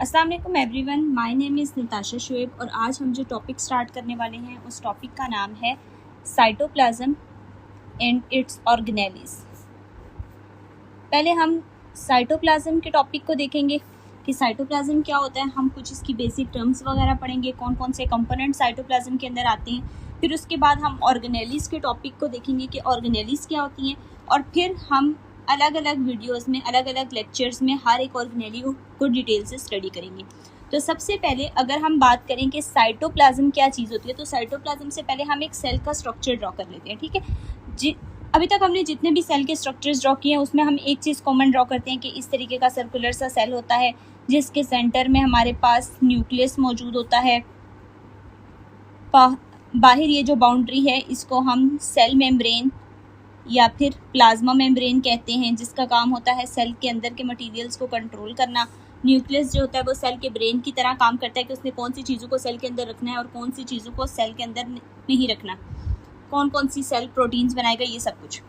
अस्सलाम वालेकुम everyone, my name is Natasha Shoaib और आज हम जो टॉपिक स्टार्ट करने वाले हैं उस टॉपिक का नाम है साइटोप्लाज्म एंड इट्स ऑर्गेनेलीज। पहले हम साइटोप्लाज्म के टॉपिक को देखेंगे कि साइटोप्लाज्म क्या होता है। हम कुछ इसकी बेसिक टर्म्स वगैरह पढ़ेंगे, कौन कौन से कंपोनेंट साइटोप्लाज्म के अंदर आते हैं। फिर उसके बाद हम ऑर्गेनेलीज के टॉपिक को देखेंगे कि ऑर्गेनेलीज क्या होती हैं, और फिर हम अलग अलग वीडियोस में, अलग अलग लेक्चर्स में हर एक ऑर्गेनेली को डिटेल से स्टडी करेंगे। तो सबसे पहले अगर हम बात करें कि साइटोप्लाज्म क्या चीज़ होती है, तो साइटोप्लाज्म से पहले हम एक सेल का स्ट्रक्चर ड्रॉ कर लेते हैं। ठीक है, अभी तक हमने जितने भी सेल के स्ट्रक्चर्स ड्रॉ किए हैं उसमें हम एक चीज़ कॉमन ड्रॉ करते हैं कि इस तरीके का सर्कुलर सा सेल होता है जिसके सेंटर में हमारे पास न्यूक्लियस मौजूद होता है। बाहर ये जो बाउंड्री है इसको हम सेल मेम्ब्रेन या फिर प्लाज्मा मेम्ब्रेन कहते हैं, जिसका काम होता है सेल के अंदर के मटेरियल्स को कंट्रोल करना। न्यूक्लियस जो होता है वो सेल के ब्रेन की तरह काम करता है कि उसने कौन सी चीज़ों को सेल के अंदर रखना है और कौन सी चीज़ों को सेल के अंदर नहीं रखना, कौन कौन सी सेल प्रोटीन्स बनाएगा, ये सब कुछ।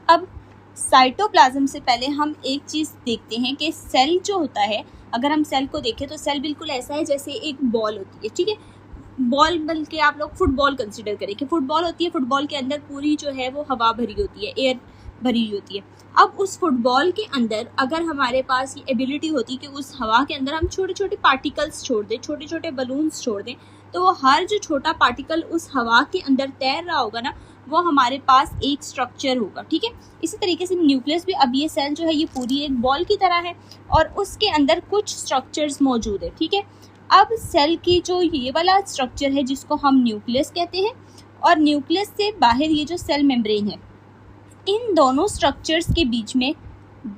अब साइटोप्लाज्म से पहले हम एक चीज़ देखते हैं कि सेल जो होता है, अगर हम सेल को देखें तो सेल बिल्कुल ऐसा है जैसे एक बॉल होती है। ठीक है, बॉल बल्कि आप लोग फुटबॉल कंसिडर करें कि फुटबॉल होती है, फुटबॉल के अंदर पूरी जो है वो हवा भरी होती है, एयर भरी होती है। अब उस फुटबॉल के अंदर अगर हमारे पास ये एबिलिटी होती कि उस हवा के अंदर हम छोटे छोटे पार्टिकल्स छोड़ दें, छोटे छोटे बलून्स छोड़ दें, तो वो हर जो छोटा पार्टिकल उस हवा के अंदर तैर रहा होगा ना, वो हमारे पास एक स्ट्रक्चर होगा। ठीक है, इसी तरीके से न्यूक्लियस भी, अब ये सेल जो है ये पूरी एक बॉल की तरह है और उसके अंदर कुछ स्ट्रक्चर्स मौजूद है। ठीक है, अब सेल की जो ये वाला स्ट्रक्चर है जिसको हम न्यूक्लियस कहते हैं, और न्यूक्लियस से बाहर ये जो सेल मेम्ब्रेन है, इन दोनों स्ट्रक्चर्स के बीच में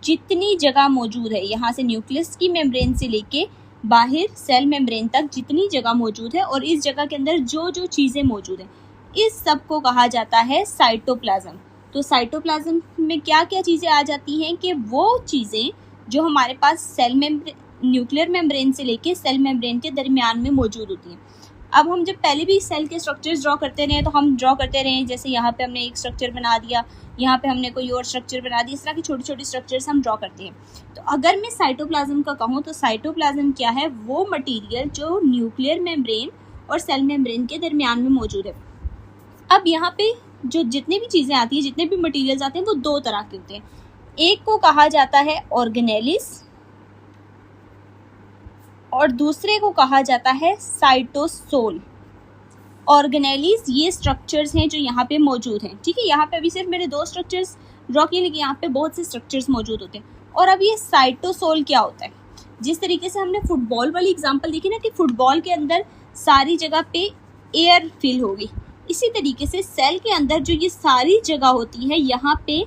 जितनी जगह मौजूद है, यहाँ से न्यूक्लियस की मेम्ब्रेन से लेके बाहर सेल मेम्ब्रेन तक जितनी जगह मौजूद है और इस जगह के अंदर जो जो चीज़ें मौजूद हैं, इस सब को कहा जाता है साइटोप्लाज्म। तो साइटोप्लाज्म में क्या क्या चीज़ें आ जाती हैं कि वो चीज़ें जो हमारे पास सेल मेम्ब्रेन, न्यूक्लियर मेम्ब्रेन से लेके सेल मेम्ब्रेन के दरमियान में मौजूद होती हैं। अब हम जब पहले भी सेल के स्ट्रक्चर्स ड्रॉ करते रहे तो हम ड्रॉ करते रहे, जैसे यहाँ पे हमने एक स्ट्रक्चर बना दिया, यहाँ पे हमने कोई और स्ट्रक्चर बना दिया, इस तरह की छोटी छोटी स्ट्रक्चर्स हम ड्रॉ करते हैं। तो अगर मैं साइटोप्लाज्म का कहूँ तो साइटोप्लाज्म क्या है, वो मटीरियल जो न्यूक्लियर मेम्ब्रेन और सेल मेम्ब्रेन के दरमियान में मौजूद है। अब यहाँ पे जो जितनी भी चीज़ें आती हैं, जितने भी मटीरियल्स आते हैं, वो दो तरह के होते हैं। एक को कहा जाता है ऑर्गेनेलिस और दूसरे को कहा जाता है साइटोसोल। ऑर्गेनेलीज ये स्ट्रक्चर्स हैं जो यहाँ पे मौजूद हैं। ठीक है, यहाँ पे अभी सिर्फ मेरे दो स्ट्रक्चर्स ड्रॉ किए, लेकिन यहाँ पे बहुत से स्ट्रक्चर्स मौजूद होते हैं। और अब ये साइटोसोल क्या होता है, जिस तरीके से हमने फुटबॉल वाली एग्जांपल देखी ना कि फुटबॉल के अंदर सारी जगह पे एयर फिल होगी, इसी तरीके से सेल के अंदर जो ये सारी जगह होती है, यहाँ पे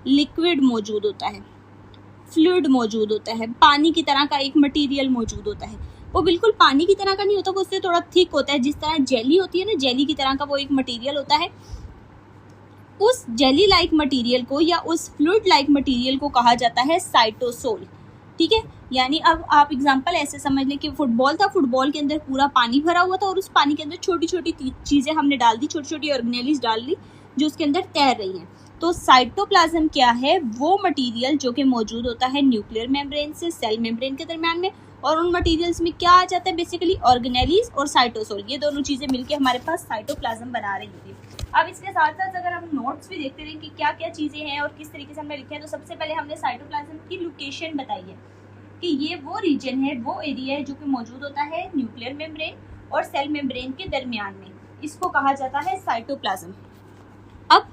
लिक्विड मौजूद होता है, फ्लूइड मौजूद होता है, पानी की तरह का एक मटेरियल मौजूद होता है। वो बिल्कुल पानी की तरह का नहीं होता, वो उससे थोड़ा थिक होता है, जिस तरह जेली होती है ना, जेली की तरह का वो एक मटेरियल होता है। उस जेली लाइक मटेरियल को या उस फ्लूइड लाइक मटेरियल को कहा जाता है साइटोसोल। ठीक है, यानी अब आप एग्जांपल ऐसे समझ लें कि फुटबॉल था, फुटबॉल के अंदर पूरा पानी भरा हुआ था और उस पानी के अंदर छोटी छोटी चीज़ें हमने डाल दी, छोटी छोटी ऑर्गेनेलीज डाल दी जो उसके अंदर तैर रही हैं। तो साइटोप्लाज्म क्या है, वो मटेरियल जो कि मौजूद होता है न्यूक्लियर मेम्ब्रेन से सेल मेम्ब्रेन के दरमियान में, और उन मटेरियल्स में क्या आ जाता है, बेसिकली ऑर्गेनेलीज और साइटोसोल, ये दोनों चीज़ें मिलकर हमारे पास साइटोप्लाज्म बना रही होती है। अब इसके साथ साथ अगर हम नोट्स भी देखते रहे कि क्या क्या चीज़ें हैं और किस तरीके से हमने लिखे हैं, तो सबसे पहले हमने साइटोप्लाज्म की लोकेशन बताई है कि ये वो रीजन है, वो एरिया है जो कि मौजूद होता है न्यूक्लियर मेम्ब्रेन और सेल मेम्ब्रेन के दरमियान में, इसको कहा जाता है साइटोप्लाज्म। अब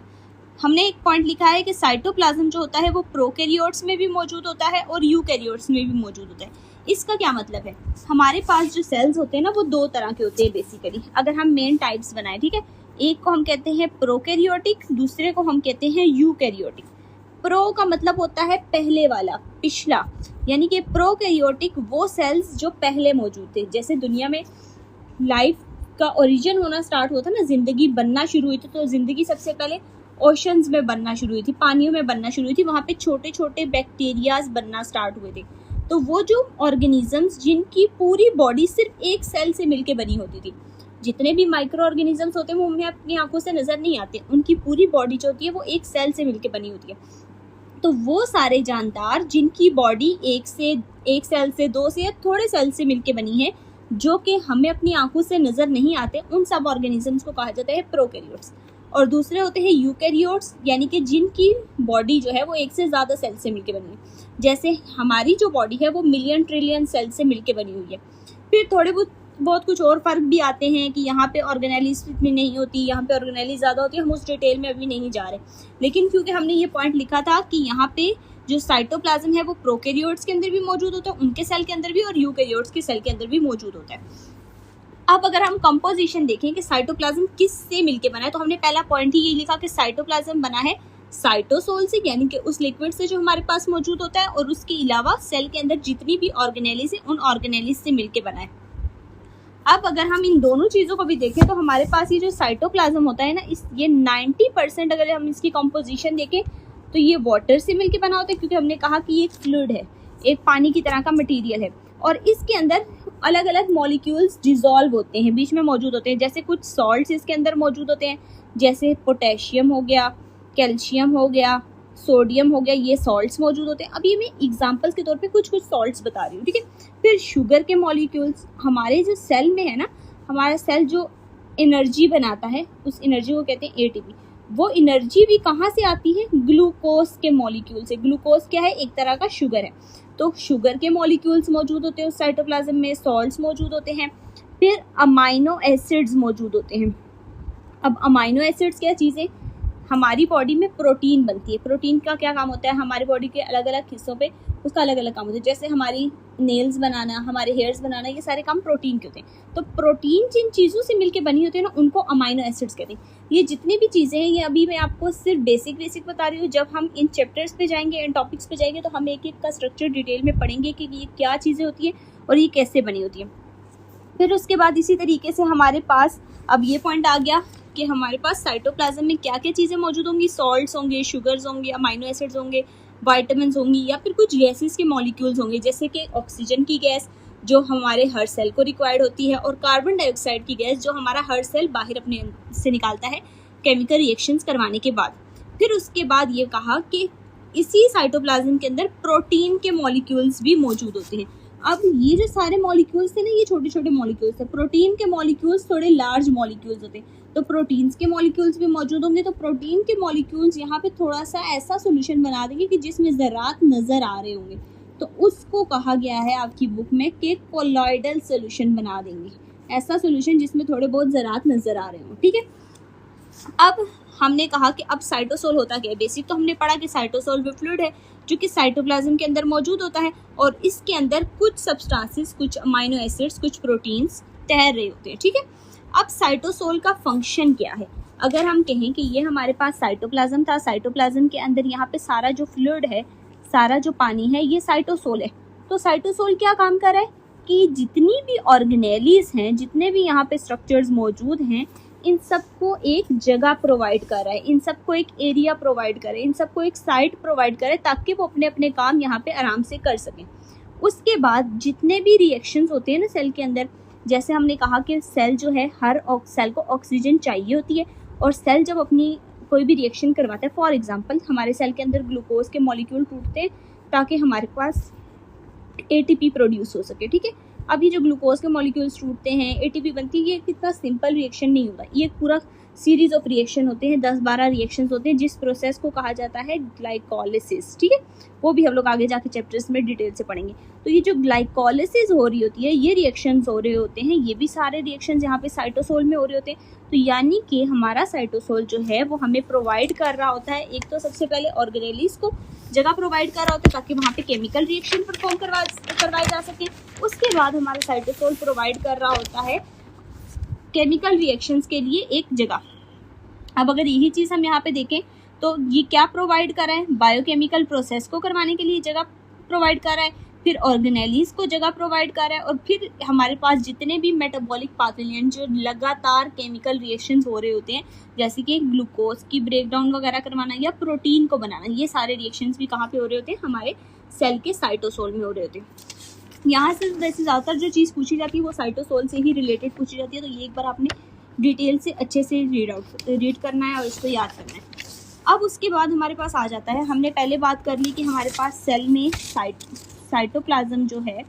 हमने एक पॉइंट लिखा है कि साइटोप्लाज्म जो होता है वो प्रोकैरियोट्स में भी मौजूद होता है और यूकैरियोट्स में भी मौजूद होता है। इसका क्या मतलब है, हमारे पास जो सेल्स होते हैं ना वो दो तरह के होते हैं बेसिकली, अगर हम मेन टाइप्स बनाएं। ठीक है, एक को हम कहते हैं प्रोकैरियोटिक, दूसरे को हम कहते हैं यूकैरियोटिक। प्रो का मतलब होता है पहले वाला, पिछला, यानी कि प्रोकैरियोटिक वो सेल्स जो पहले मौजूद थे। जैसे दुनिया में लाइफ का ओरिजिन होना स्टार्ट हुआ था ना, जिंदगी बनना शुरू हुई थी, तो जिंदगी सबसे पहले ओशंस में बनना शुरू हुई थी, पानियों में बनना शुरू हुई थी, वहाँ पे छोटे छोटे बैक्टीरियाज बनना स्टार्ट हुए थे। तो वो जो ऑर्गेनिजम्स जिनकी पूरी बॉडी सिर्फ एक सेल से मिलके बनी होती थी, जितने भी माइक्रो ऑर्गेनिजम्स होते हैं वो हमें अपनी आंखों से नजर नहीं आते, उनकी पूरी बॉडी जो होती है वो एक सेल से मिलके बनी होती है। तो वो सारे जानदार जिनकी बॉडी एक सेल से, दो से या थोड़े सेल से मिलके बनी है, जो कि हमें अपनी आंखों से नजर नहीं आते, उन सब ऑर्गेनिजम्स को कहा जाता है प्रोकैरियोट्स। और दूसरे होते हैं यूकैरियोट्स, यानी कि जिनकी बॉडी जो है वो एक से ज़्यादा सेल से मिलके बनी है। जैसे हमारी जो बॉडी है वो मिलियन ट्रिलियन सेल से मिलके बनी हुई है। फिर थोड़े बहुत कुछ और फर्क भी आते हैं कि यहाँ पे ऑर्गेनेलिस इतनी नहीं होती, यहाँ पे ऑर्गेनेलिस ज़्यादा होती है। हम उस डिटेल में अभी नहीं जा रहे, लेकिन क्योंकि हमने ये पॉइंट लिखा था कि यहाँ पे जो साइटोप्लाज्म है वो प्रोकैरियोट्स के अंदर भी मौजूद होता है, उनके सेल के अंदर भी, और यूकैरियोट्स के सेल के अंदर भी मौजूद होता है। अब अगर हम कंपोजिशन देखें कि साइटोप्लाज्म किस से मिलके बना है, तो हमने पहला पॉइंट ही ये लिखा कि साइटोप्लाज्म बना है साइटोसोल से, यानी कि उस लिक्विड से जो हमारे पास मौजूद होता है, और उसके अलावा सेल के अंदर जितनी भी ऑर्गेनेलिस है उन ऑर्गेनेलिस से मिलके बना है। अब अगर हम इन दोनों चीज़ों को भी देखें तो हमारे पास ये जो साइटोप्लाज्म होता है ना, ये 90% अगर हम इसकी कंपोजिशन देखें तो ये वाटर से मिलके बना होता है, क्योंकि हमने कहा कि ये एक फ्लूइड है, एक पानी की तरह का मटेरियल है, और इसके अंदर अलग अलग मॉलिक्यूल्स डिसॉल्व होते हैं, बीच में मौजूद होते हैं। जैसे कुछ सॉल्ट्स इसके अंदर मौजूद होते हैं, जैसे पोटेशियम हो गया, कैल्शियम हो गया, सोडियम हो गया, ये सॉल्ट्स मौजूद होते हैं। अभी मैं एग्जांपल्स के तौर पे कुछ सॉल्ट्स बता रही हूँ, ठीक है। फिर शुगर के मॉलिक्यूल्स, हमारे जो सेल में है ना, हमारा सेल जो एनर्जी बनाता है उस एनर्जी को कहते हैं एटीपी। वो एनर्जी भी कहाँ से आती है? ग्लूकोज के मॉलिक्यूल से। ग्लूकोज क्या है? एक तरह का शुगर है। तो शुगर के मॉलिक्यूल्स मौजूद होते हैं उस साइटोप्लाज्म में, सॉल्ट्स मौजूद होते हैं, फिर अमाइनो एसिड्स मौजूद होते हैं। अब अमाइनो एसिड्स क्या चीज़ें? हमारी बॉडी में प्रोटीन बनती है। प्रोटीन का क्या काम होता है? हमारी बॉडी के अलग अलग हिस्सों पे उसका अलग अलग काम होता है। जैसे हमारी नेल्स बनाना, हमारे हेयर्स बनाना, ये सारे काम प्रोटीन के होते हैं। तो प्रोटीन जिन चीज़ों से मिलके बनी होती है ना, उनको अमाइनो एसिड्स कहते हैं। ये जितनी भी चीज़ें हैं, ये अभी मैं आपको सिर्फ बेसिक बता रही हूँ। जब हम इन चैप्टर्स पे जाएंगे, इन टॉपिक्स पे जाएंगे, तो हम एक एक का स्ट्रक्चर डिटेल में पढ़ेंगे कि ये क्या चीज़ें होती है और ये कैसे बनी होती है। फिर उसके बाद इसी तरीके से हमारे पास अब ये पॉइंट आ गया कि हमारे पास साइटोप्लाज्म में क्या क्या चीज़ें मौजूद होंगी। सॉल्ट्स होंगे, शुगर्स होंगे, अमाइनो एसिड्स होंगे, वाइटामिन होंगी, या फिर कुछ गैसेस के मॉलिक्यूल्स होंगे, जैसे कि ऑक्सीजन की गैस जो हमारे हर सेल को रिक्वायर्ड होती है, और कार्बन डाइऑक्साइड की गैस जो हमारा हर सेल बाहर अपने से निकालता है केमिकल रिएक्शंस करवाने के बाद। फिर उसके बाद ये कहा कि इसी साइटोप्लाज्म के अंदर प्रोटीन के मॉलिक्यूल्स भी मौजूद होते हैं। अब ये जो सारे मॉलिक्यूल्स थे ना, ये छोटे छोटे मॉलिक्यूल्स थे। प्रोटीन के मॉलिक्यूल्स थोड़े लार्ज मॉलिक्यूल्स होते हैं, तो प्रोटीन्स के मॉलिक्यूल्स भी मौजूद होंगे। तो प्रोटीन के मॉलिक्यूल्स यहाँ पे थोड़ा सा ऐसा सोल्यूशन बना देंगे कि जिसमें ज़रात नज़र आ रहे होंगे, तो उसको कहा गया है आपकी बुक में कि कोलॉइडल सोल्यूशन बना देंगे। ऐसा सोल्यूशन जिसमें थोड़े बहुत ज़रात नज़र आ रहे हों, ठीक है। अब हमने कहा कि अब साइटोसोल होता क्या है। बेसिक तो हमने पढ़ा कि साइटोसोल वो फ्लूइड है जो कि साइटोप्लाज्म के अंदर मौजूद होता है, और इसके अंदर कुछ सब्सटेंसेस, कुछ अमाइनो एसिड्स, कुछ प्रोटीन्स तैर रहे होते हैं, ठीक है। अब साइटोसोल का फंक्शन क्या है? अगर हम कहें कि ये हमारे पास साइटोप्लाज्म था, साइटोप्लाज्म के अंदर यहाँ पे सारा जो फ्लूइड है, सारा जो पानी है, ये साइटोसोल है। तो साइटोसोल क्या काम कर रहा है कि जितनी भी ऑर्गेनेलीज हैं, जितने भी यहाँ पे स्ट्रक्चर्स मौजूद हैं, इन सबको एक जगह प्रोवाइड कर रहा है, इन सबको एक एरिया प्रोवाइड करे, इन सबको एक साइट प्रोवाइड करे, ताकि वो अपने अपने काम यहाँ पे आराम से कर सकें। उसके बाद जितने भी रिएक्शंस होते हैं ना सेल के अंदर, जैसे हमने कहा कि सेल जो है, हर सेल को ऑक्सीजन चाहिए होती है, और सेल जब अपनी कोई भी रिएक्शन करवाता है, फॉर एग्जांपल हमारे सेल के अंदर ग्लूकोज के मॉलिक्यूल टूटते हैं ताकि हमारे पास एटीपी प्रोड्यूस हो सके, ठीक है। अभी जो ग्लूकोज के मॉलिक्यूल्स टूटते हैं, एटीपी बनती है, ये कितना सिंपल रिएक्शन नहीं होता, ये पूरा सीरीज ऑफ रिएक्शन होते हैं, 10-12 रिएक्शंस होते हैं, जिस प्रोसेस को कहा जाता है ग्लाइकोलिसिस, ठीक है। वो भी हम लोग आगे जाके चैप्टर्स में डिटेल से पढ़ेंगे। तो ये जो ग्लाइकोलिसिस हो रही होती है, ये रिएक्शंस हो रहे होते हैं, ये भी सारे रिएक्शंस यहाँ पे साइटोसोल में हो रहे होते हैं। तो यानी कि हमारा साइटोसोल जो है वो हमें प्रोवाइड कर रहा होता है, एक तो सबसे पहले ऑर्गेनेलिस को जगह प्रोवाइड कर रहा होता है ताकि वहाँ पे केमिकल रिएक्शन परफॉर्म करवाए जा सके। उसके बाद हमारा साइटोसोल प्रोवाइड कर रहा होता है केमिकल रिएक्शंस के लिए एक जगह। अब अगर यही चीज़ हम यहाँ पे देखें तो ये क्या प्रोवाइड कर रहा है? बायोकेमिकल प्रोसेस को करवाने के लिए जगह प्रोवाइड कर रहा है, फिर ऑर्गेनेलिस को जगह प्रोवाइड कर रहा है, और फिर हमारे पास जितने भी मेटाबॉलिक पाथवेज जो लगातार केमिकल रिएक्शंस हो रहे होते हैं, जैसे कि ग्लूकोज की ब्रेकडाउन वगैरह करवाना या प्रोटीन को बनाना, ये सारे रिएक्शंस भी कहाँ पे हो रहे होते हैं? हमारे सेल के साइटोसोल में हो रहे होते हैं। यहाँ से वैसे ज़्यादातर जो चीज़ पूछी जाती है वो साइटोसोल से ही रिलेटेड पूछी जाती है, तो ये एक बार आपने डिटेल से अच्छे से रीड करना है और इसको याद करना है। अब उसके बाद हमारे पास आ जाता है, हमने पहले बात कर ली कि हमारे पास सेल में साइटोप्लाज्म जो है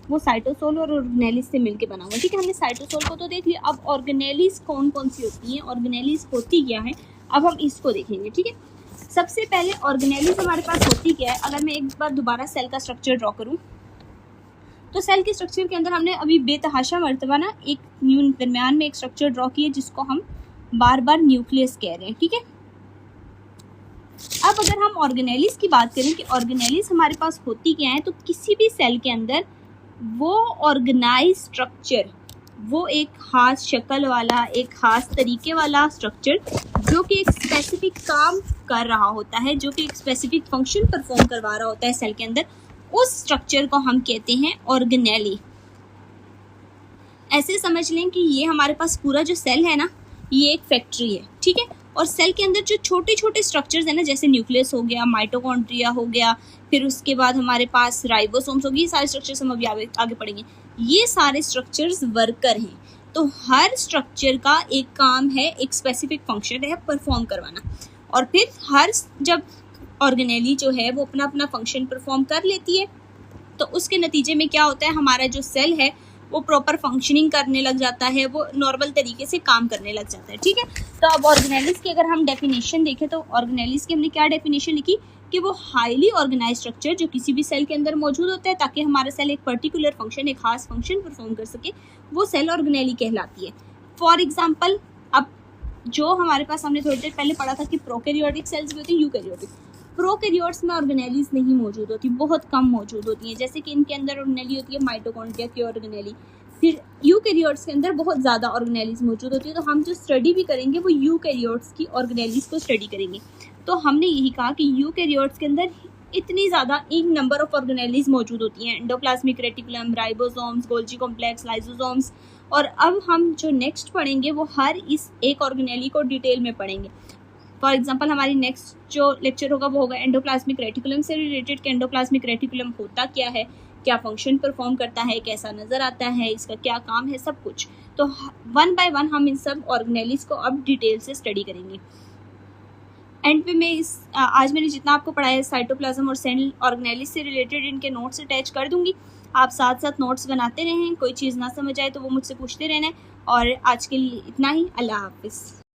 वो साइटोसोल और ऑर्गेनेलिस से मिलके बना हुआ है। ठीक है, हमने साइटोसोल को तो देख लिया। अब ऑर्गेनेलिस कौन कौन सी होती हैं, ऑर्गेनेलिस होती क्या है, अब हम इसको देखेंगे। ठीक है, सबसे पहले ऑर्गेनेलिस हमारे पास होती क्या है। अगर मैं एक बार दोबारा सेल का स्ट्रक्चर ड्रॉ करूँ तो सेल के स्ट्रक्चर के अंदर हमने अभी बेतहाशा मर्तबा ना एक दरमियान में एक स्ट्रक्चर ड्रॉ किया जिसको हम बार बार न्यूक्लियस कह रहे हैं। ठीक है, अब अगर हम ऑर्गेनेलिस की बात करें कि ऑर्गेनेलिस हमारे पास होती क्या है, तो किसी भी सेल के अंदर वो ऑर्गेनाइज स्ट्रक्चर, वो एक खास शक्ल वाला, एक खास तरीके वाला स्ट्रक्चर जो कि एक स्पेसिफिक काम कर रहा होता है, जो कि एक स्पेसिफिक फंक्शन परफॉर्म करवा रहा होता है सेल के अंदर, उस स्ट्रक्चर को हम कहते हैं ऑर्गेनेली। ऐसे समझ लें कि ये हमारे पास पूरा जो सेल है ना, ये एक फैक्ट्री है। ठीक है, और सेल के अंदर जो छोटे छोटे स्ट्रक्चर्स है ना, जैसे न्यूक्लियस हो गया, माइटोकॉन्ड्रिया हो गया, फिर उसके बाद हमारे पास राइबोसोम्स होगी, ये सारे स्ट्रक्चर्स हम अभी आगे पढ़ेंगे। ये सारे स्ट्रक्चर्स वर्कर हैं। तो हर स्ट्रक्चर का एक काम है, एक स्पेसिफिक फंक्शन है परफॉर्म करवाना, और फिर हर जब ऑर्गेनेली जो है वो अपना अपना फंक्शन परफॉर्म कर लेती है तो उसके नतीजे में क्या होता है, हमारा जो सेल है वो प्रॉपर फंक्शनिंग करने लग जाता है, वो नॉर्मल तरीके से काम करने लग जाता है। ठीक है, तो अब ऑर्गेनेलिस की अगर हम डेफिनेशन देखें तो ऑर्गेनेलिस की हमने क्या डेफिनेशन लिखी कि वो हाईली ऑर्गेनाइज स्ट्रक्चर जो किसी भी सेल के अंदर मौजूद होता है ताकि हमारा सेल एक पर्टिकुलर फंक्शन, एक खास फंक्शन परफॉर्म कर सके, वो सेल ऑर्गेनेली कहलाती है। फॉर एग्जाम्पल, अब जो हमारे पास हमने थोड़ी देर पहले पढ़ा था कि प्रोकैरियोटिक सेल्स भी होती हैं, यूकैरियोटिक। प्रोकैरियोट्स में ऑर्गेनेलीज नहीं मौजूद होती, बहुत कम मौजूद होती हैं। जैसे कि इनके अंदर ऑर्गेनेली होती है माइटोकॉन्ड्रिया की ऑर्गेनेली, फिर यूकैरियोट्स के अंदर बहुत ज़्यादा ऑर्गेनेलीज मौजूद होती है। तो हम जो स्टडी भी करेंगे वो यूकैरियोट्स की ऑर्गेनेलीज को स्टडी करेंगे। तो हमने यही कहा कि यूकैरियोट्स के अंदर इतनी ज़्यादा इन नंबर ऑफ ऑर्गेनेलीज मौजूद होती हैं, endoplasmic reticulum, ribosomes, Golgi complex, lysosomes. और अब हम जो नेक्स्ट पढ़ेंगे वो हर इस एक ऑर्गेनेली को डिटेल में पढ़ेंगे। फॉर एग्जाम्पल, हमारी नेक्स्ट जो लेक्चर होगा वो होगा एंडोप्लाज्मिक रेटिकुलम से रिलेटेड कि एंडोप्लाज्मिक रेटिकुलम होता क्या है, क्या फंक्शन परफॉर्म करता है, कैसा नज़र आता है, इसका क्या काम है, सब कुछ। तो वन बाय वन हम इन सब ऑर्गेनेलीज को अब डिटेल से स्टडी करेंगे। एंड पे मैं आज मैंने जितना आपको पढ़ाया है साइटोप्लाज्म और सेल ऑर्गेनेलीज से रिलेटेड इनके नोट्स अटैच कर दूंगी। आप साथ साथ नोट्स बनाते रहें, कोई चीज़ ना समझ आए तो वो मुझसे पूछते रहना है। और आज के लिए इतना ही, अल्लाह हाफिज़।